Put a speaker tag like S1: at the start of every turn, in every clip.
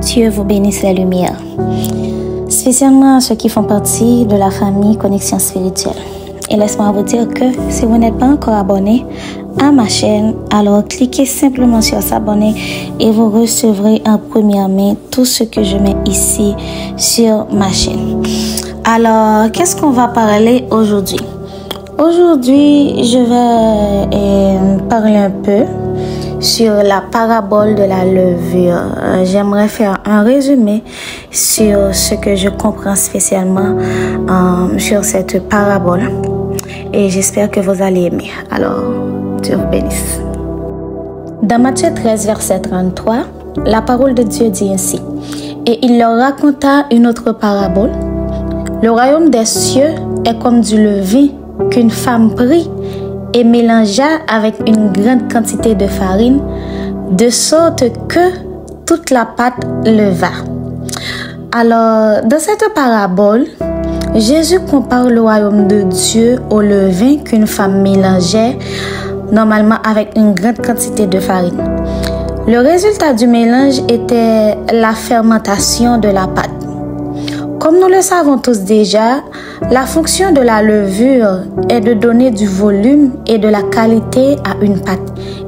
S1: Dieu vous bénisse les lumières, spécialement ceux qui font partie de la famille Connexion Spirituelle. Et laisse-moi vous dire que si vous n'êtes pas encore abonné à ma chaîne, alors cliquez simplement sur s'abonner et vous recevrez en première main tout ce que je mets ici sur ma chaîne. Alors, qu'est-ce qu'on va parler aujourd'hui? Aujourd'hui, je vais parler un peu sur la parabole de la levure. J'aimerais faire un résumé sur ce que je comprends spécialement sur cette parabole. Et j'espère que vous allez aimer. Alors, Dieu vous bénisse. Dans Matthieu 13, verset 33, la parole de Dieu dit ainsi. Et il leur raconta une autre parabole. Le royaume des cieux est comme du levain qu'une femme prit et mélangea avec une grande quantité de farine, de sorte que toute la pâte leva. Alors, dans cette parabole, Jésus compare le royaume de Dieu au levain qu'une femme mélangeait normalement avec une grande quantité de farine. Le résultat du mélange était la fermentation de la pâte. Comme nous le savons tous déjà, la fonction de la levure est de donner du volume et de la qualité à une pâte.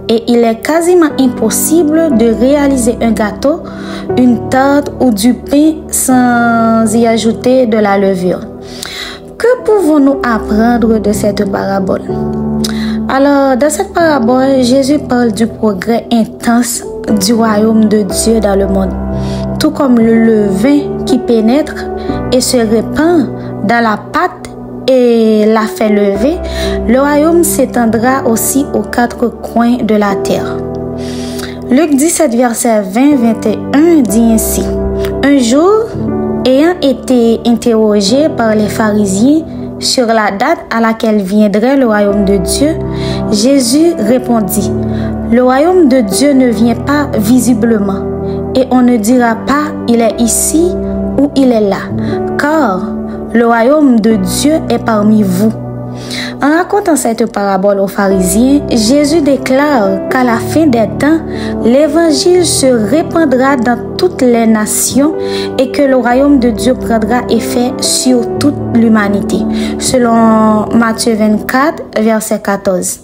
S1: Et il est quasiment impossible de réaliser un gâteau, une tarte ou du pain sans y ajouter de la levure. Que pouvons-nous apprendre de cette parabole? Alors, dans cette parabole, Jésus parle du progrès intense du royaume de Dieu dans le monde. Tout comme le levain qui pénètre et se répand dans la pâte et la fait lever, le royaume s'étendra aussi aux quatre coins de la terre. Luc 17, verset 20-21 dit ainsi. Un jour, ayant été interrogé par les pharisiens sur la date à laquelle viendrait le royaume de Dieu, Jésus répondit, « Le royaume de Dieu ne vient pas visiblement, et on ne dira pas « il est ici » ou « il est là », car le royaume de Dieu est parmi vous. » En racontant cette parabole aux pharisiens, Jésus déclare qu'à la fin des temps, l'évangile se répandra dans toutes les nations et que le royaume de Dieu prendra effet sur toute l'humanité, selon Matthieu 24, verset 14.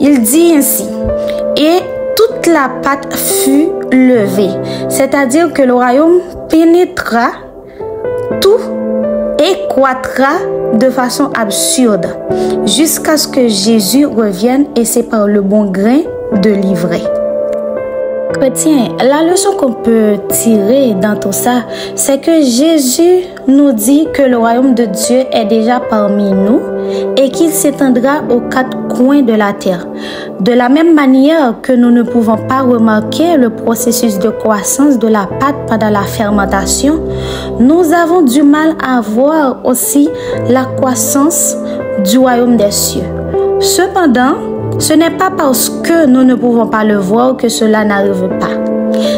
S1: Il dit ainsi, « Et toute la pâte fut levée », c'est-à-dire que le royaume pénétrera tout et croîtra de façon absurde jusqu'à ce que Jésus revienne et c'est par le bon grain de l'ivraie. Chrétiens, la leçon qu'on peut tirer dans tout ça, c'est que Jésus nous dit que le royaume de Dieu est déjà parmi nous et qu'il s'étendra aux quatre coins de la terre. De la même manière que nous ne pouvons pas remarquer le processus de croissance de la pâte pendant la fermentation, nous avons du mal à voir aussi la croissance du royaume des cieux. Cependant, ce n'est pas parce que nous ne pouvons pas le voir que cela n'arrive pas.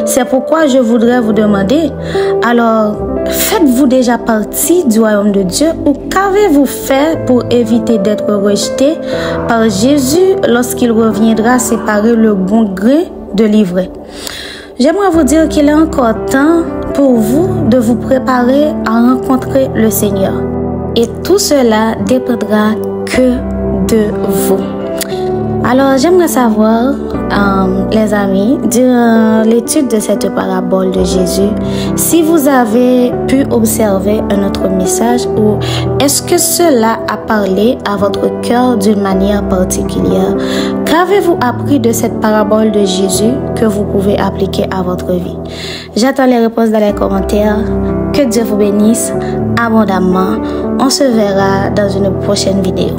S1: C'est pourquoi je voudrais vous demander, alors, faites-vous déjà partie du royaume de Dieu ou qu'avez-vous fait pour éviter d'être rejeté par Jésus lorsqu'il reviendra séparer le bon grain de l'ivraie? J'aimerais vous dire qu'il est encore temps pour vous de vous préparer à rencontrer le Seigneur. Et tout cela dépendra que de vous. Alors, j'aimerais savoir, les amis, durant l'étude de cette parabole de Jésus, si vous avez pu observer un autre message ou est-ce que cela a parlé à votre cœur d'une manière particulière? Qu'avez-vous appris de cette parabole de Jésus que vous pouvez appliquer à votre vie? J'attends les réponses dans les commentaires. Que Dieu vous bénisse abondamment. On se verra dans une prochaine vidéo.